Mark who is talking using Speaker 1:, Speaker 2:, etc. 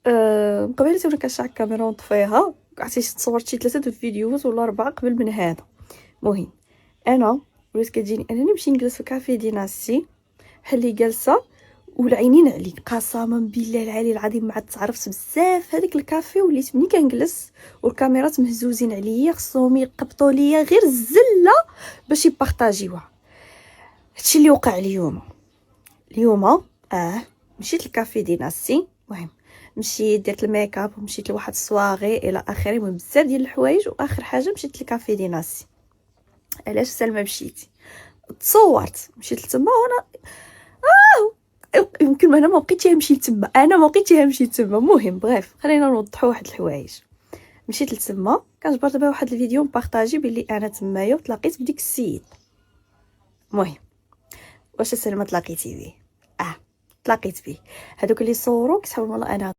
Speaker 1: قبيله وانا كنشعل الكاميرا ونطفيها، عرفتي تصورت شي 3 فيديوهات ولا 4 قبل من هذا. المهم انا ولات كتجيني انني نمشي نجلس في كافي ديناستي بحال اللي جالسه والعينين عليك، قسما بالله العلي العظيم ما عاد تعرفت بزاف هذاك الكافي. وليت ملي كنجلس والكاميرات مهزوزين عليا خصهم يقبطوا ليا غير الزله باش يبارطاجيوها. هادشي اللي وقع اليوم مشيت للكافي ديناستي. المهم مشيت درت الميك اب ومشيت لواحد الصواغي الى اخره، المهم بزاف ديال الحوايج. واخر حاجه مشيت للكافي ديناستي. علاش سلمى مشيتي؟ تصورت مشيت لتما وانا يمكن انا ما بقيتش نمشي لتما. المهم بغيف خلينا نوضحوا واحد الحوايج. مشيت لتما كنجبر دابا واحد الفيديو مبارطاجي بلي انا تمايا وتلاقيت بديك السيد. المهم واش سلمى تلاقيتي بيه؟ تلاقيت بيه. هذوك اللي صوروا كتحاول والله انا